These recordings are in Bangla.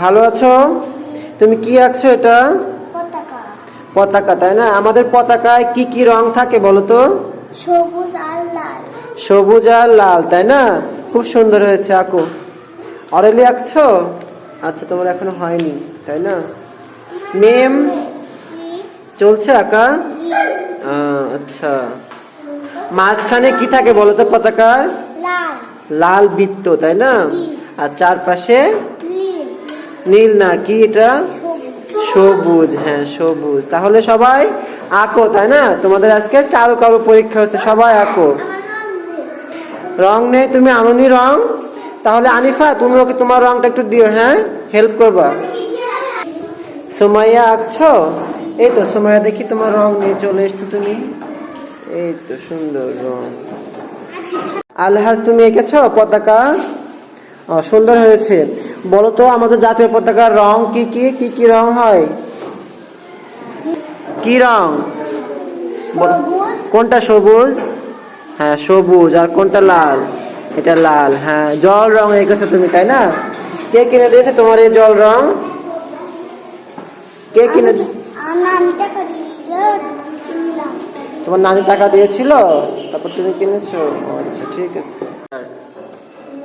ভালো আছো? তুমি কি আঁকছো? এটা পতাকা। পতাকা, তাই না? আমাদের পতাকায় কি কি রং থাকে বলো তো? সবুজ আর লাল। সবুজ আর লাল, তাই না? খুব সুন্দর হয়েছে, আঁকো। অরেলি আঁকছো? আচ্ছা, তোমার এখনো হয়নি, তাই না? নেম চলছে আঁকা? আচ্ছা, মাঝখানে কি থাকে বলো তো পতাকার? লাল। লাল বৃত্ত, তাই না? আর চারপাশে নীল। নীল না, কি এটা? সবুজ। হ্যাঁ, সবুজ। তাহলে সবাই আঁকো, তাই না? তোমাদের আজকে চারুকলা পরীক্ষা হচ্ছে, সবাই আঁকো। রং নেই, তুমি আনোনি রং? তাহলে আনিফা, তুমি ওকে তোমার রংটা একটু দিও, হ্যাঁ, হেল্প করবা। সুমাইয়া আঁকছো? এই তো সুমাইয়া, দেখি তোমার রং নিয়ে চলে এসছো তুমি। এই তো সুন্দর রং। আলহাজ, তুমি এঁকেছো পতাকা? সুন্দর হয়েছে। বলো তো আমাদের জাতীয় পতাকার রং কি কি? কি কি রং হয়? কি রং? কোনটা সবুজ? হ্যাঁ, সবুজ। আর কোনটা লাল? এটা লাল। হ্যাঁ, জল রং এঁকেছো তুমি, তাই না? কে কিনে দিয়েছে তোমার এই জল রং? কে কিনে? তোমার নানি টাকা দিয়েছিল, তারপর তুমি কিনেছো? আচ্ছা, ঠিক আছে।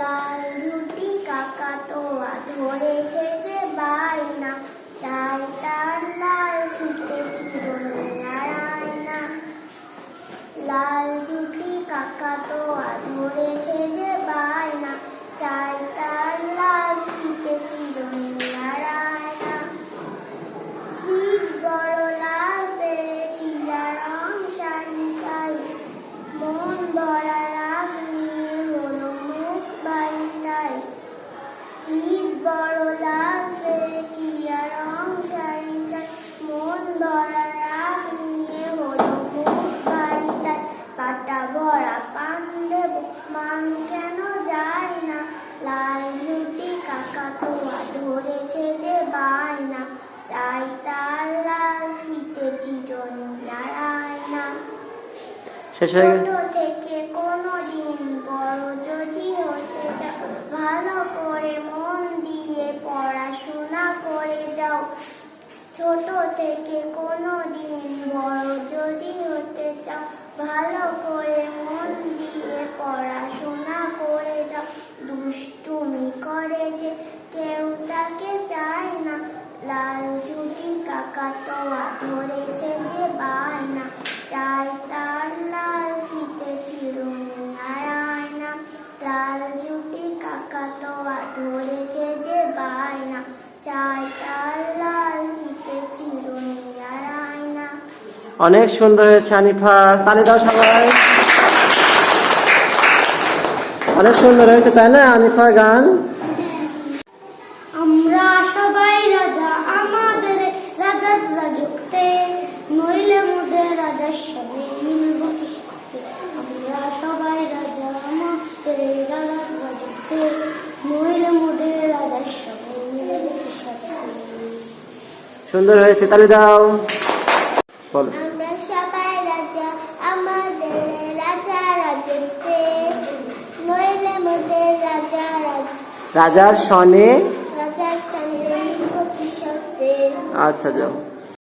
লাল রুটি কাকা তোয়া ধরেছে যে বাইনা, চাই তার লাল ফিতে চিরুনি না। লাল রুটি কাকা তোয়া ধরেছে যে বাইনা, চাই তার লাল ফিতে চিরুনি না। চিত বড় লাল পেরেটিয়া রং শাড়ি চাই, মন ভরা রাগ নিয়ে হলো মুখ বাড়িটাই। চিত বড় লাল পেরেটিয়া রং শাড়ি চাই, মন ভরা রাগ নিয়ে হলো মুখ বাড়িটাই। পাটা ভরা পান দেব, মান কেন যায় না, লাল রুটি কাকা তোয়া ধরেছে যে বায়না, চাই তার লাল ফিতে চিরুনি না। ছোট থেকে কোনোদিন বড় যদি হতে চাও, ভালো করে মন দিয়ে পড়াশোনা করে যাও। ছোট থেকে কোনোদিন বড় যদি হতে চাও, ভালো করে মন দিয়ে পড়াশোনা করে যাও। দুষ্টুমি করে যে কেউ তাকে চায় না, লাল রুটি কাকা তোয়া ধরেছে যে বায়না, চাই তার লাল ফিতে চিরুনি না। লাল রুটি কাকা তোয়া ধরেছে যে বায়না, চাই তার লাল ফিতে চিরুনি না। অনেক সুন্দর হয়েছে আনিফা, তালি দাও সবাই। অনেক সুন্দর হয়েছে, তাই না আনিফার গান? আমরা সবাই রাজা আমাদের রাজার রাজত্বে, নইলে মোদের রাজার সঙ্গে মিলব কিসে। আমরা সবাই রাজা আমাদের রাজার রাজত্বে, নইলে মোদের রাজার সঙ্গে মিলব কিসে। সুন্দর হয়েছে, তালি দাও। বলো। আমরা সবাই রাজা আমাদের রাজা রাজত্বে, নইলে মোদের রাজার সনে। রাজার সঙ্গে মিলব কিসে। আচ্ছা, যাও।